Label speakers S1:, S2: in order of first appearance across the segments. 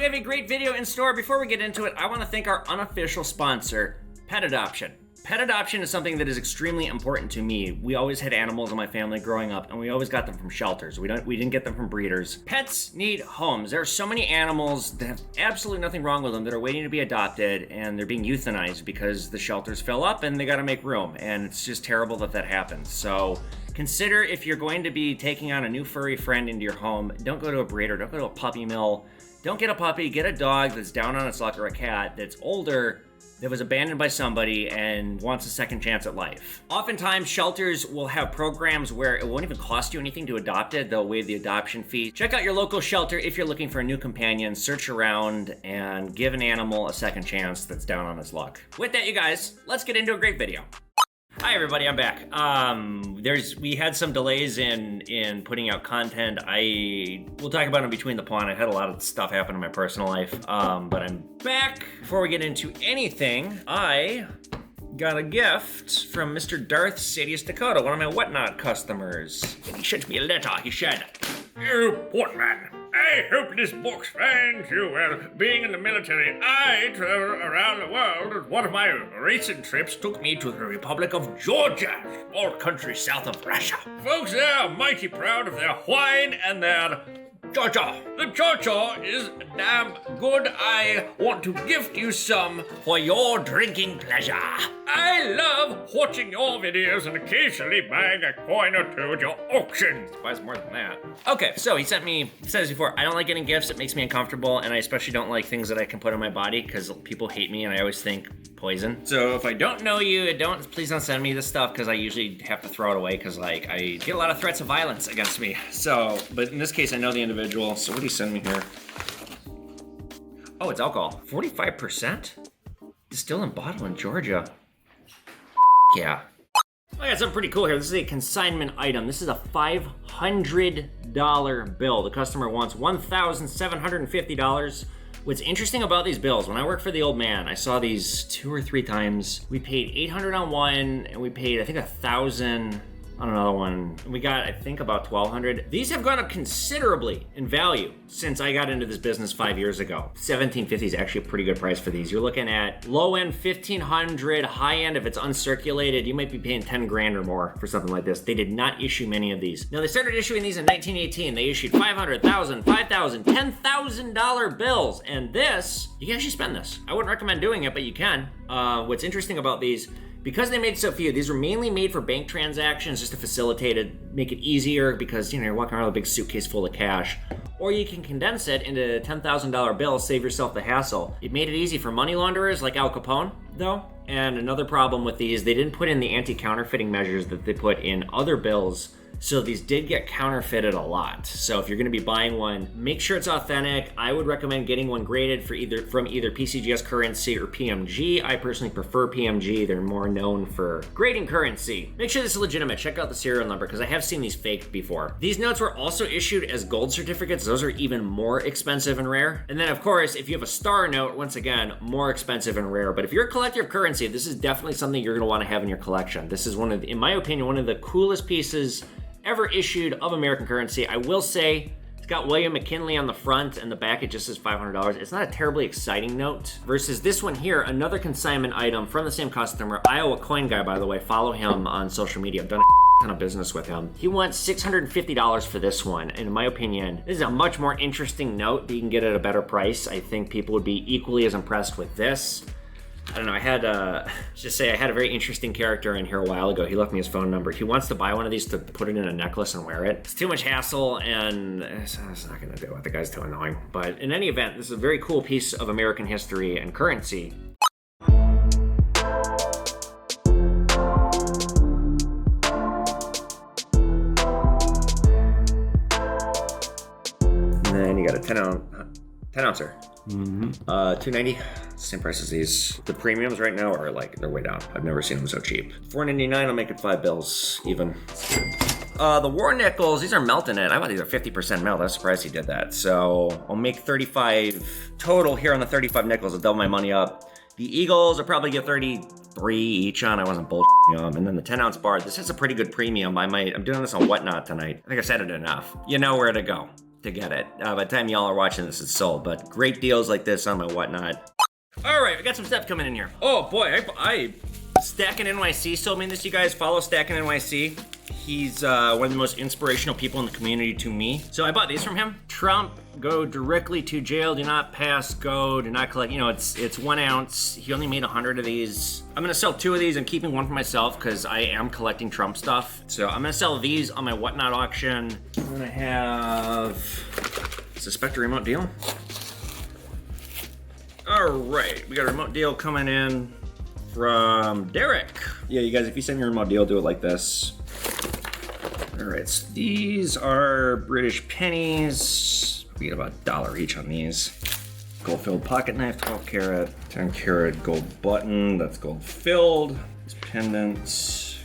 S1: we have a great video in store. Before we get into it, I want to thank our unofficial sponsor, Pet Adoption. Pet adoption is something that is extremely important to me. We always had animals in my family growing up, and we always got them from shelters. We didn't get them from breeders. Pets need homes. There are so many animals that have absolutely nothing wrong with them that are waiting to be adopted, and they're being euthanized because the shelters fill up and they got to make room, and it's just terrible that that happens. So consider, if you're going to be taking on a new furry friend into your home, don't go to a breeder, don't go to a puppy mill. Don't get a puppy, get a dog that's down on its luck, or a cat that's older, that was abandoned by somebody and wants a second chance at life. Oftentimes, shelters will have programs where it won't even cost you anything to adopt it. They'll waive the adoption fee. Check out your local shelter if you're looking for a new companion. Search around and give an animal a second chance that's down on its luck. With that, you guys, let's get into a great video. Hi everybody, I'm back. We had some delays in putting out content. We'll talk about it in between the pond. I had a lot of stuff happen in my personal life, but I'm back. Before we get into anything, I got a gift from Mr. Darth Sadius Dakota, one of my Whatnot customers. He sent me a letter. He said,
S2: "You Portman, I hope this box finds you well. Being in the military, I travel around the world. One of my recent trips took me to the Republic of Georgia, a small country south of Russia. Folks there are mighty proud of their wine and their cha-cha. The cha-cha is damn good. I want to gift you some for your drinking pleasure. I love watching your videos and occasionally buying a coin or two at your auctions."
S1: buys more than that. Okay, so he sent me, said this before, I don't like getting gifts. It makes me uncomfortable, and I especially don't like things that I can put in my body because people hate me and I always think poison. So if I don't know you, please don't send me this stuff, because I usually have to throw it away because like I get a lot of threats of violence against me. So, but in this case I know the individual. So what did he send me here? Oh, it's alcohol. 45%? Distilled and bottled in Georgia. Yeah. I got something pretty cool here. This is a consignment item. This is a $500 bill. The customer wants $1,750. What's interesting about these bills, when I worked for the old man, I saw these 2 or 3 times. We paid $800 on one, and we paid, I think, $1,000 on another one. We got, I think, about $1,200. These have gone up considerably in value since I got into this business 5 years ago. $1,750 is actually a pretty good price for these. You're looking at low end $1,500, high end, if it's uncirculated, you might be paying 10 grand or more for something like this. They did not issue many of these. Now, they started issuing these in 1918. They issued $500, $1,000, $5,000, $10,000 bills. And this, you can actually spend this. I wouldn't recommend doing it, but you can. What's interesting about these, because they made so few, these were mainly made for bank transactions just to facilitate it, make it easier, because you're walking around with a big suitcase full of cash. Or you can condense it into $10,000 bills, save yourself the hassle. It made it easy for money launderers like Al Capone, though. And another problem with these, they didn't put in the anti-counterfeiting measures that they put in other bills. So these did get counterfeited a lot. So if you're gonna be buying one, make sure it's authentic. I would recommend getting one graded from either PCGS currency or PMG. I personally prefer PMG. They're more known for grading currency. Make sure this is legitimate. Check out the serial number, because I have seen these faked before. These notes were also issued as gold certificates. Those are even more expensive and rare. And then of course, if you have a star note, once again, more expensive and rare. But if you're a collector of currency, this is definitely something you're gonna wanna have in your collection. This is in my opinion, one of the coolest pieces ever issued of American currency. I will say, it's got William McKinley on the front, and the back it just says $500. It's not a terribly exciting note. Versus this one here, another consignment item from the same customer, Iowa Coin Guy, by the way. Follow him on social media. I've done a ton of business with him. He wants $650 for this one. And in my opinion, this is a much more interesting note that you can get at a better price. I think people would be equally as impressed with this. I don't know, I had a very interesting character in here a while ago. He left me his phone number. He wants to buy one of these to put it in a necklace and wear it. It's too much hassle, and it's not gonna do it. The guy's too annoying. But in any event, this is a very cool piece of American history and currency. And then you got a 10 ouncer. $290, same price as these. The premiums right now are they're way down. I've never seen them so cheap. $4.99, I'll make it 5 bills even. The war nickels, these are melting it. I thought these are 50% melt. I was surprised he did that. So I'll make 35 total here on the 35 nickels. I'll double my money up. The eagles, I'll probably get 33 each on. I wasn't bullshitting them. And then the 10 ounce bar, this is a pretty good premium. I'm doing this on Whatnot tonight. I think I said it enough. You know where to go. to get it. By the time y'all are watching this, it's sold, but great deals like this on my whatnot. All right, we got some stuff coming in here. Oh boy, I Stacking NYC sold me this, you guys. Follow Stacking NYC. He's one of the most inspirational people in the community to me. So I bought these from him. Trump, go directly to jail, do not pass go, do not collect. You know, it's 1 ounce. He only made 100 of these. I'm gonna sell 2 of these. I'm keeping one for myself because I am collecting Trump stuff. So I'm gonna sell these on my whatnot auction. I'm gonna have suspect a remote deal. All right, we got a remote deal coming in from Derek. Yeah, you guys, if you send me a remote deal, do it like this. All right, so these are British pennies. We get about $1 each on these. Gold-filled pocket knife, 12 karat, 10 karat gold button. That's gold filled. These pendants.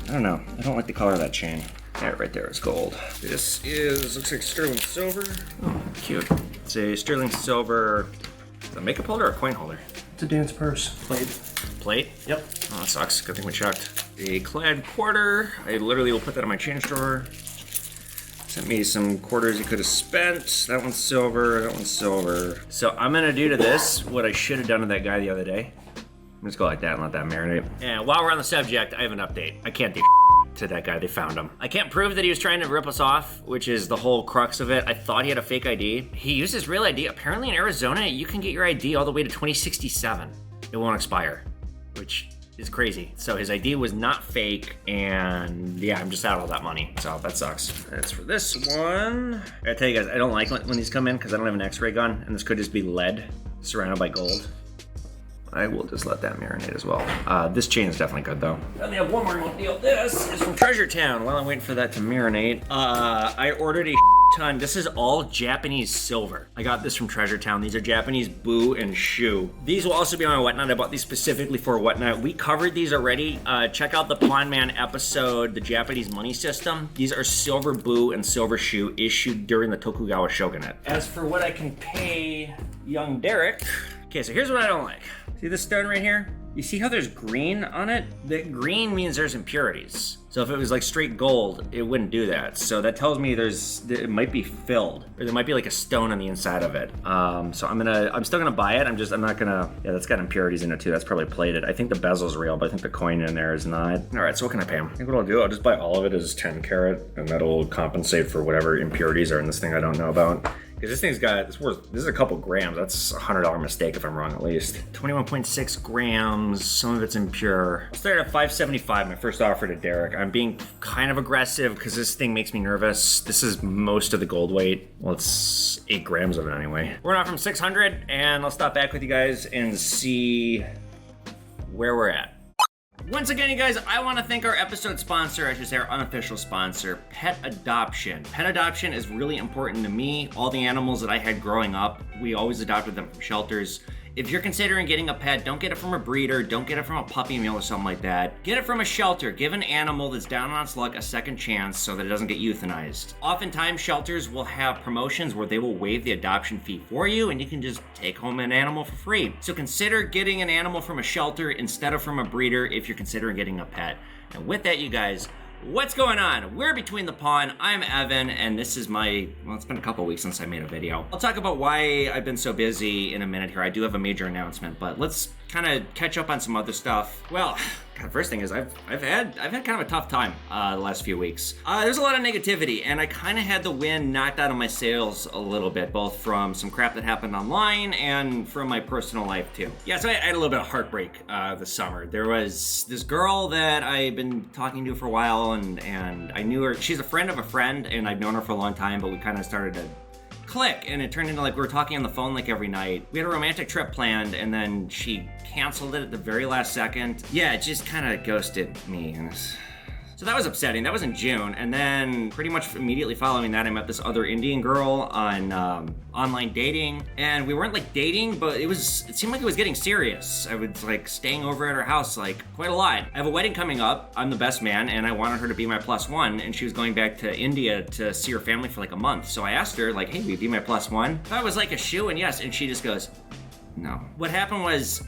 S1: I don't know. I don't like the color of that chain. Yeah, right there is gold. This looks like sterling silver. Oh, cute. It's a sterling silver. Is it a makeup holder or a coin holder?
S3: It's a dance purse.
S1: Plate?
S3: Yep.
S1: Oh, that sucks. Good thing we checked. A clad quarter. I literally will put that in my change drawer. Sent me some quarters you could have spent. That one's silver. That one's silver. So I'm gonna do to this what I should have done to that guy the other day. I'm just go like that and let that marinate. And while we're on the subject, I have an update. I can't do to that guy. They found him. I can't prove that he was trying to rip us off, which is the whole crux of it. I thought he had a fake ID. He used his real ID. Apparently in Arizona, you can get your ID all the way to 2067. It won't expire, which is crazy. So his ID was not fake, and yeah, I'm just out all that money. So that sucks. That's for this one. I tell you guys, I don't like when these come in because I don't have an X-ray gun, and this could just be lead surrounded by gold. I will just let that marinate as well. This chain is definitely good though. And they have one more remote deal. This is from Treasure Town. While I'm waiting for that to marinate, I ordered a ton. This is all Japanese silver. I got this from Treasure Town. These are Japanese boo and shoe. These will also be on my whatnot. I bought these specifically for whatnot. We covered these already. Check out the Pawn Man episode, the Japanese money system. These are silver boo and silver shoe issued during the Tokugawa shogunate. As for what I can pay young Derek, okay, so here's what I don't like. See this stone right here? You see how there's green on it? That green means there's impurities. So if it was like straight gold, it wouldn't do that. So that tells me it might be filled, or there might be like a stone on the inside of it. So I'm still gonna buy it. I'm not gonna, yeah, that's got impurities in it too. That's probably plated. I think the bezel's real, but I think the coin in there is not. All right, so what can I pay him? I think what I'll do, I'll just buy all of it as 10 karat, and that'll compensate for whatever impurities are in this thing I don't know about. Because this thing's got, this is a couple grams. That's a $100 mistake if I'm wrong at least. 21.6 grams, some of it's impure. I'll start at $575, my first offer to Derek. I'm being kind of aggressive because this thing makes me nervous. This is most of the gold weight. Well, it's 8 grams of it anyway. We're not from 600, and I'll stop back with you guys and see where we're at. Once again, you guys, I want to thank our episode sponsor, I should say our unofficial sponsor, Pet Adoption. Pet adoption is really important to me. All the animals that I had growing up, we always adopted them from shelters. If you're considering getting a pet, don't get it from a breeder, don't get it from a puppy mill or something like that. Get it from a shelter. Give an animal that's down on its luck a second chance so that it doesn't get euthanized. Oftentimes, shelters will have promotions where they will waive the adoption fee for you and you can just take home an animal for free. So consider getting an animal from a shelter instead of from a breeder if you're considering getting a pet. And with that, you guys, what's going on? We're Between the Pawn. I'm Evan, and this is my, well, it's been a couple weeks since I made a video. I'll talk about why I've been so busy in a minute here. I do have a major announcement, but let's kind of catch up on some other stuff. Well, God, first thing is I've had kind of a tough time the last few weeks. There's a lot of negativity, and I kind of had the wind knocked out of my sails a little bit, both from some crap that happened online and from my personal life too. Yeah, so I had a little bit of heartbreak this summer. There was this girl that I've been talking to for a while, and I knew her. She's a friend of a friend, and I've known her for a long time, but we kind of started to click, and it turned into like we were talking on the phone like every night. We had a romantic trip planned, and then she canceled it at the very last second. Yeah, it just kind of ghosted me. So that was upsetting. That was in June, and then pretty much immediately following that, I met this other Indian girl on online dating, and we weren't like dating, but it seemed like it was getting serious. I was like staying over at her house like quite a lot. I have a wedding coming up. I'm the best man, and I wanted her to be my +1, and she was going back to India to see her family for like a month. So I asked her like, hey, will you be my +1? That was like a shoe, and yes, and she just goes, no. What happened was,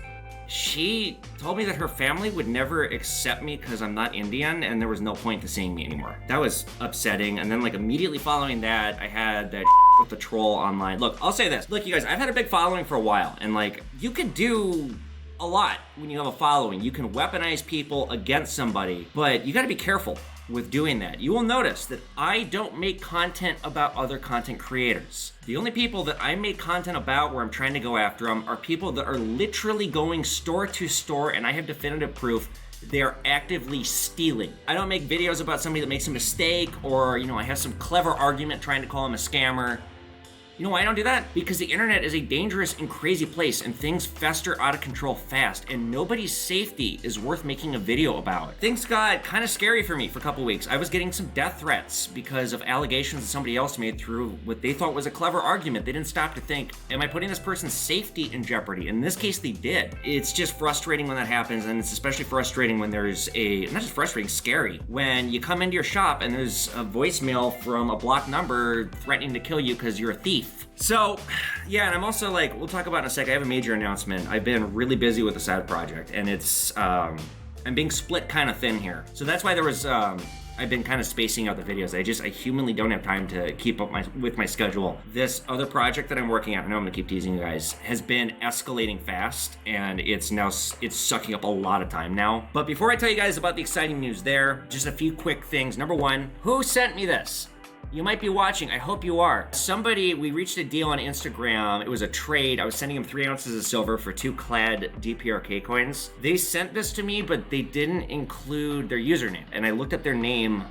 S1: she told me that her family would never accept me because I'm not Indian and there was no point to seeing me anymore. That was upsetting. And then like immediately following that, I had that with the troll online. Look, I'll say this. Look, you guys, I've had a big following for a while, and like you could do a lot when you have a following. You can weaponize people against somebody, but you gotta be careful with doing that. You will notice that I don't make content about other content creators. The only people that I make content about where I'm trying to go after them are people that are literally going store to store, and I have definitive proof they are actively stealing. I don't make videos about somebody that makes a mistake, or I have some clever argument trying to call him a scammer. You know why I don't do that? Because the internet is a dangerous and crazy place, and things fester out of control fast, and nobody's safety is worth making a video about. Things got kind of scary for me for a couple weeks. I was getting some death threats because of allegations that somebody else made through what they thought was a clever argument. They didn't stop to think, am I putting this person's safety in jeopardy? In this case, they did. It's just frustrating when that happens, and it's especially frustrating when there's not just frustrating, scary, when you come into your shop and there's a voicemail from a blocked number threatening to kill you because you're a thief. So, yeah, and I'm also like, we'll talk about in a sec, I have a major announcement. I've been really busy with the side project, and it's, I'm being split kind of thin here. So that's why I've been kind of spacing out the videos. I humanly don't have time to keep up with my schedule. This other project that I'm working on, I know I'm gonna keep teasing you guys, has been escalating fast, and it's sucking up a lot of time now. But before I tell you guys about the exciting news there, just a few quick things. Number one, who sent me this? You might be watching, I hope you are. We reached a deal on Instagram. It was a trade. I was sending them 3 ounces of silver for 2 clad DPRK coins. They sent this to me, but they didn't include their username. And I looked up their name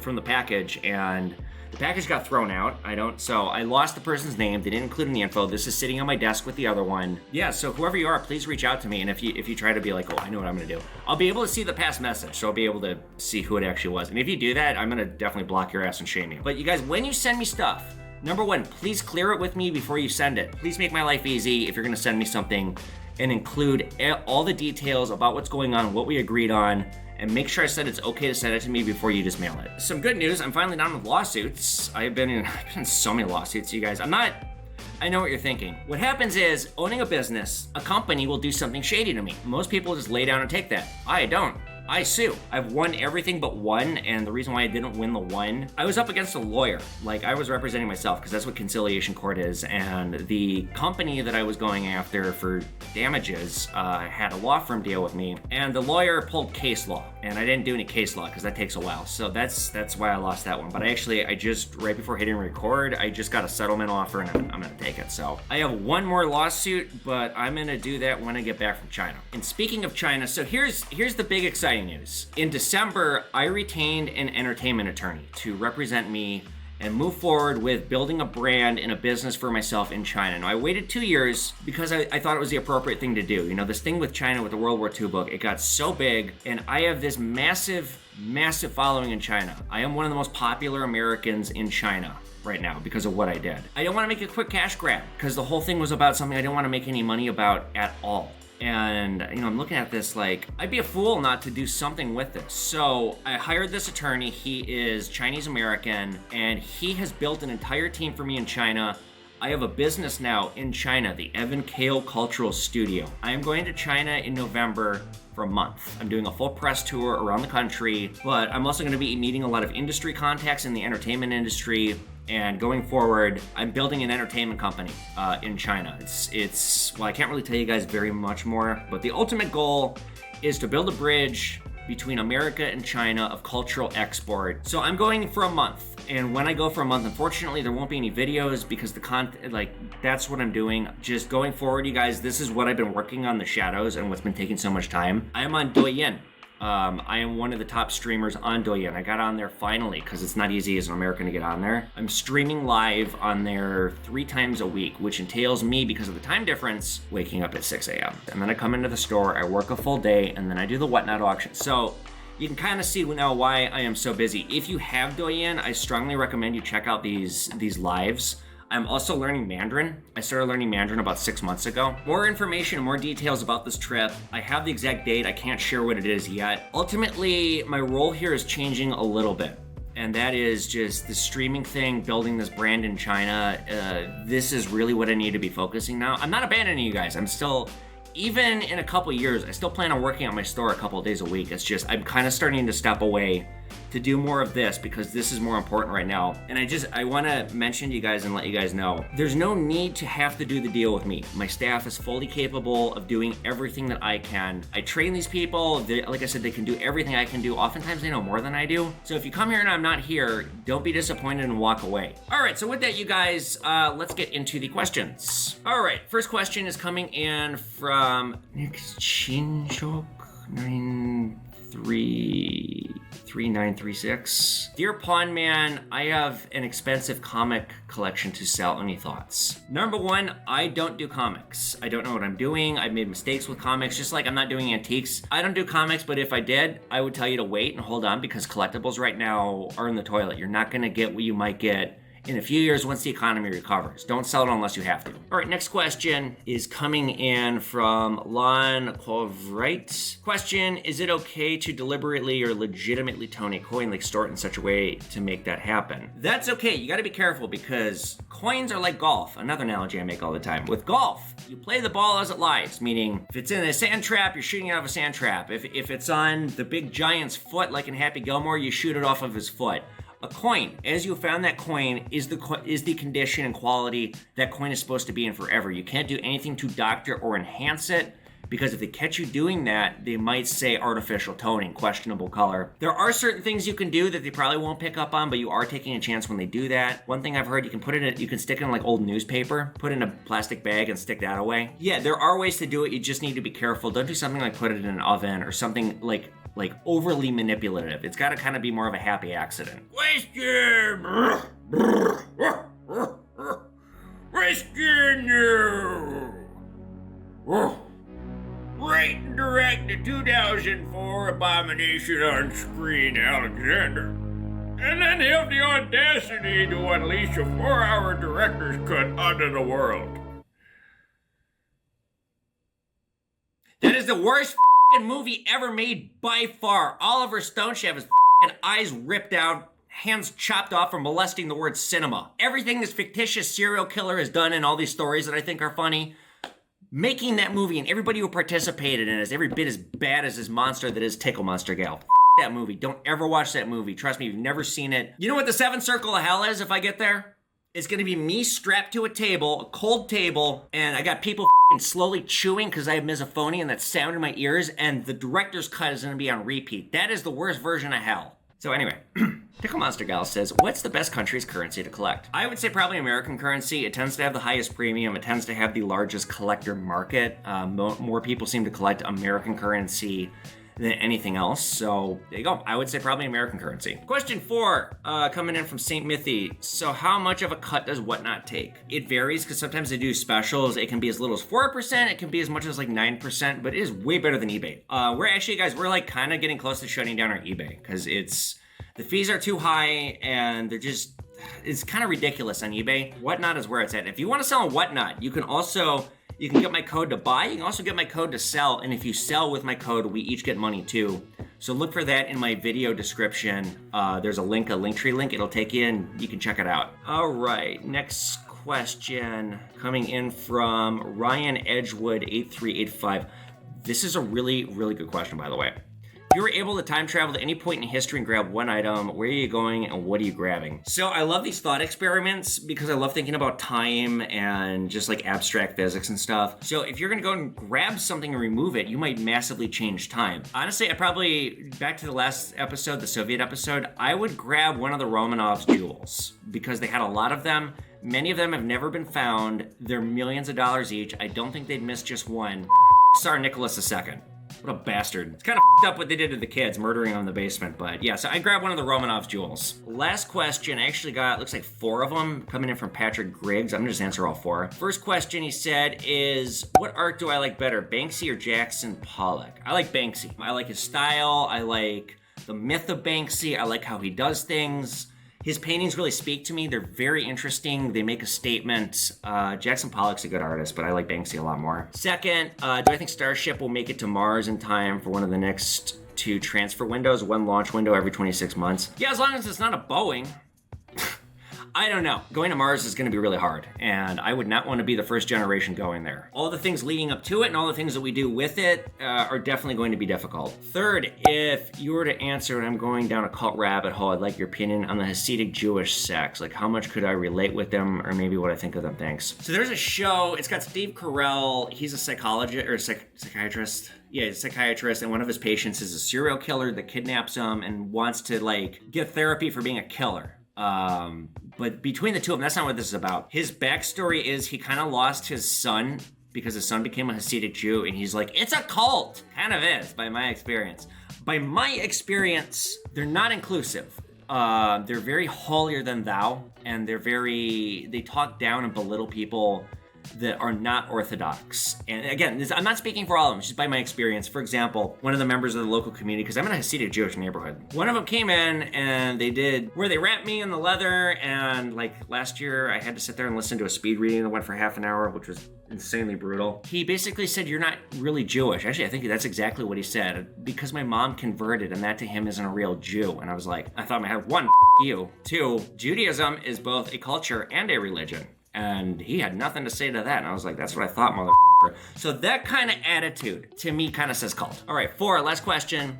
S1: from the package, and the package got thrown out. So I lost the person's name. They didn't include in the info. This is sitting on my desk with the other one. Yeah, so whoever you are, please reach out to me. And if you try to be like, oh, I know what I'm gonna do, I'll be able to see the past message. So I'll be able to see who it actually was. And if you do that, I'm gonna definitely block your ass and shame you. But you guys, when you send me stuff, number one, please clear it with me before you send it. Please make my life easy if you're gonna send me something, and include all the details about what's going on, what we agreed on, and make sure I said it's okay to send it to me before you just mail it. Some good news, I'm finally done with lawsuits. I've been in so many lawsuits, you guys. I know what you're thinking. What happens is, owning a business, a company will do something shady to me. Most people just lay down and take that. I don't. I sue. I've won everything but one, and the reason why I didn't win the one, I was up against a lawyer. Like, I was representing myself, because that's what conciliation court is, and the company that I was going after for damages had a law firm deal with me, and the lawyer pulled case law, and I didn't do any case law, because that takes a while, so that's why I lost that one. But I just, right before hitting record, I just got a settlement offer, and I'm gonna take it. So I have one more lawsuit, but I'm gonna do that when I get back from China. And speaking of China, so here's the big exciting news. In December, I retained an entertainment attorney to represent me and move forward with building a brand and a business for myself in China. Now, I waited 2 years because I thought it was the appropriate thing to do. This thing with China with the World War II book, it got so big, and I have this massive following in China. I am one of the most popular Americans in China right now because of what I did. I don't want to make a quick cash grab because the whole thing was about something I didn't want to make any money about at all. And, I'm looking at this like, I'd be a fool not to do something with this. So I hired this attorney. He is Chinese American, and he has built an entire team for me in China. I have a business now in China, the Evan Kale Cultural Studio. I am going to China in November for a month. I'm doing a full press tour around the country, but I'm also going to be meeting a lot of industry contacts in the entertainment industry. And going forward, I'm building an entertainment company in China. Well, I can't really tell you guys very much more, but the ultimate goal is to build a bridge between America and China of cultural export. So I'm going for a month. And when I go for a month, unfortunately, there won't be any videos because the content, that's what I'm doing. Just going forward, you guys, this is what I've been working on, the shadows, and what's been taking so much time. I am on Douyin. I am one of the top streamers on Douyin. I got on there finally because it's not easy as an American to get on there. I'm streaming live on there 3 times a week, which entails me, because of the time difference, waking up at 6 a.m. And then I come into the store, I work a full day, and then I do the whatnot auction. So you can kind of see now why I am so busy. If you have Douyin, I strongly recommend you check out these lives. I'm also learning Mandarin. I started learning Mandarin about 6 months ago. More information and more details about this trip. I have the exact date. I can't share what it is yet. Ultimately, my role here is changing a little bit. And that is just the streaming thing, building this brand in China. This is really what I need to be focusing now. I'm not abandoning you guys. I'm still even in a couple years, I still plan on working at my store a couple of days a week. It's just, I'm kind of starting to step away to do more of this because this is more important right now. And I want to mention to you guys and let you guys know, there's no need to have to do the deal with me. My staff is fully capable of doing everything that I can. I train these people. Like I said, they can do everything I can do. Oftentimes they know more than I do. So if you come here and I'm not here, don't be disappointed and walk away. All right, so with that, you guys, let's get into the questions. All right, first question is coming in from Nick Chinchok 3936. Dear Pawn Man, I have an expensive comic collection to sell. Any thoughts? Number one, I don't do comics. I don't know what I'm doing. I've made mistakes with comics, just like I'm not doing antiques. I don't do comics, but if I did, I would tell you to wait and hold on because collectibles right now are in the toilet. You're not gonna get what you might get in a few years once the economy recovers. Don't sell it unless you have to. All right, next question is coming in from Lon Kovright. Question, is it okay to deliberately or legitimately tone a coin, like store it in such a way to make that happen? That's okay, you gotta be careful because coins are like golf. Another analogy I make all the time. With golf, you play the ball as it lies, meaning if it's in a sand trap, you're shooting out of a sand trap. If it's on the big giant's foot, like in Happy Gilmore, you shoot it off of his foot. A coin, as you found that coin, is the condition and quality that coin is supposed to be in forever. You can't do anything to doctor or enhance it because if they catch you doing that, they might say artificial toning, questionable color. There are certain things you can do that they probably won't pick up on, but you are taking a chance when they do that. One thing I've heard, you can stick it in like old newspaper, put it in a plastic bag and stick that away. Yeah, there are ways to do it. You just need to be careful. Don't do something like put it in an oven or something like overly manipulative. It's got to kind of be more of a happy accident.
S2: Question! Question! Write and direct the 2004 abomination on screen, Alexander. And then have the audacity to unleash a 4-hour director's cut onto the world.
S1: That is the worst movie ever made by far. Oliver Stone should have his eyes ripped out, hands chopped off for molesting the word cinema. Everything this fictitious serial killer has done in all these stories that I think are funny, making that movie and everybody who participated in it is every bit as bad as this monster that is Tickle Monster Gal. That movie. Don't ever watch that movie. Trust me, you've never seen it. You know what the 7th circle of hell is if I get there? It's gonna be me strapped to a table, a cold table, and I got people slowly chewing because I have misophonia and that sound in my ears, and the director's cut is gonna be on repeat. That is the worst version of hell. So anyway, Tickle Monster Gal says, what's the best country's currency to collect? I would say probably American currency. It tends to have the highest premium. It tends to have the largest collector market. More people seem to collect American currency than anything else. So there you go. I would say probably American currency. Question 4, coming in from St. Mithy. So how much of a cut does Whatnot take? It varies because sometimes they do specials. It can be as little as 4%. It can be as much as like 9%, but it is way better than eBay. We're like kind of getting close to shutting down our eBay because the fees are too high and it's kind of ridiculous on eBay. Whatnot is where it's at. If you want to sell on Whatnot, you can get my code to buy. You can also get my code to sell. And if you sell with my code, we each get money too. So look for that in my video description. There's a Linktree link. It'll take you and you can check it out. All right, next question coming in from Ryan Edgewood 8385. This is a really, really good question, by the way. If you were able to time travel to any point in history and grab one item, where are you going and what are you grabbing? So I love these thought experiments because I love thinking about time and just like abstract physics and stuff. So if you're gonna go and grab something and remove it, you might massively change time. Honestly, back to the last episode, the Soviet episode, I would grab one of the Romanovs' jewels because they had a lot of them. Many of them have never been found. They're millions of dollars each. I don't think they'd miss just one. Tsar Nicholas II. What a bastard. It's kind of up what they did to the kids, murdering them in the basement. But yeah, so I grabbed one of the Romanovs' jewels. Last question, I actually got, looks like 4 of them coming in from Patrick Griggs. I'm gonna just answer all 4. First question he said is, what art do I like better, Banksy or Jackson Pollock? I like Banksy. I like his style. I like the myth of Banksy. I like how he does things. His paintings really speak to me. They're very interesting. They make a statement. Jackson Pollock's a good artist, but I like Banksy a lot more. Second, do I think Starship will make it to Mars in time for one of the next 2 transfer windows, one launch window every 26 months? Yeah, as long as it's not a Boeing. I don't know. Going to Mars is going to be really hard, and I would not want to be the first generation going there. All the things leading up to it and all the things that we do with it are definitely going to be difficult. Third, if you were to answer, and I'm going down a cult rabbit hole, I'd like your opinion on the Hasidic Jewish sects. Like, how much could I relate with them, or maybe what I think of them? Thanks. So there's a show, it's got Steve Carell. He's a psychologist, or psychiatrist. Yeah, he's a psychiatrist, and one of his patients is a serial killer that kidnaps him and wants to, like, get therapy for being a killer. But between the two of them, that's not what this is about. His backstory is he kind of lost his son because his son became a Hasidic Jew, and he's like, it's a cult! Kind of is, by my experience. By my experience, they're not inclusive. They're very holier than thou, and they talk down and belittle people that are not Orthodox. And again, I'm not speaking for all of them, just by my experience. For example, one of the members of the local community, because I'm in a Hasidic Jewish neighborhood, one of them came in and they wrapped me in the leather, and like last year I had to sit there and listen to a speed reading that went for half an hour, which was insanely brutal. He basically said, you're not really Jewish. Actually, I think that's exactly what he said. Because my mom converted, and that to him isn't a real Jew. And I was like, I thought in my head, one, you. Two, Judaism is both a culture and a religion. And he had nothing to say to that. And I was like, that's what I thought, motherfucker. So that kind of attitude, to me, kind of says cult. All right, 4, last question.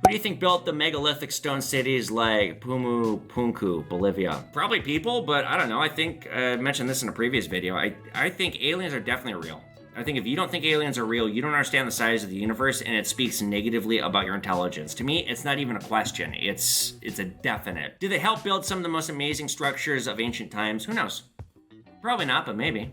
S1: Who do you think built the megalithic stone cities like Punku, Bolivia? Probably people, but I don't know. I think I mentioned this in a previous video. I think aliens are definitely real. I think if you don't think aliens are real, you don't understand the size of the universe, and it speaks negatively about your intelligence. To me, it's not even a question. It's a definite. Did they help build some of the most amazing structures of ancient times? Who knows? Probably not, but maybe.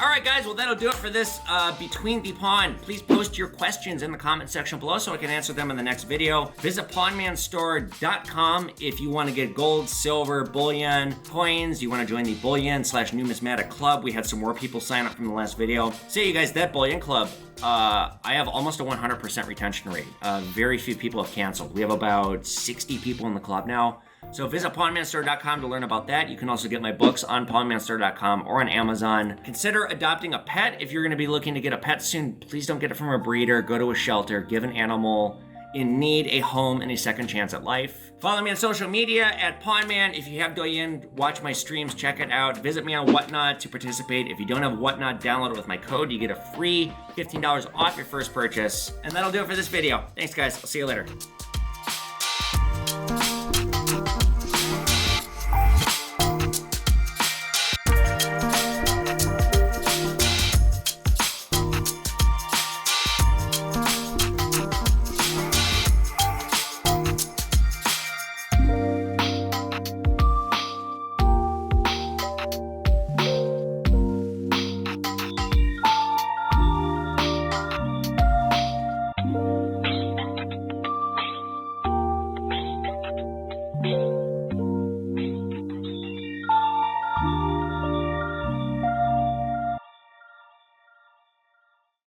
S1: All right, guys, well, that'll do it for this Between the Pawn. Please post your questions in the comment section below so I can answer them in the next video. Visit pawnmanstore.com if you want to get gold, silver, bullion, coins. You want to join the bullion/numismatic club. We had some more people sign up from the last video. Say, you guys, that bullion club, I have almost a 100% retention rate. Very few people have canceled. We have about 60 people in the club now. So visit pawnmanstore.com to learn about that. You can also get my books on pawnmanstore.com or on Amazon. Consider adopting a pet. If you're going to be looking to get a pet soon, please don't get it from a breeder. Go to a shelter. Give an animal in need a home and a second chance at life. Follow me on social media at Pawnman. If you have Douyin, watch my streams, check it out. Visit me on Whatnot to participate. If you don't have Whatnot, download it with my code. You get a free $15 off your first purchase. And that'll do it for this video. Thanks, guys. I'll see you later.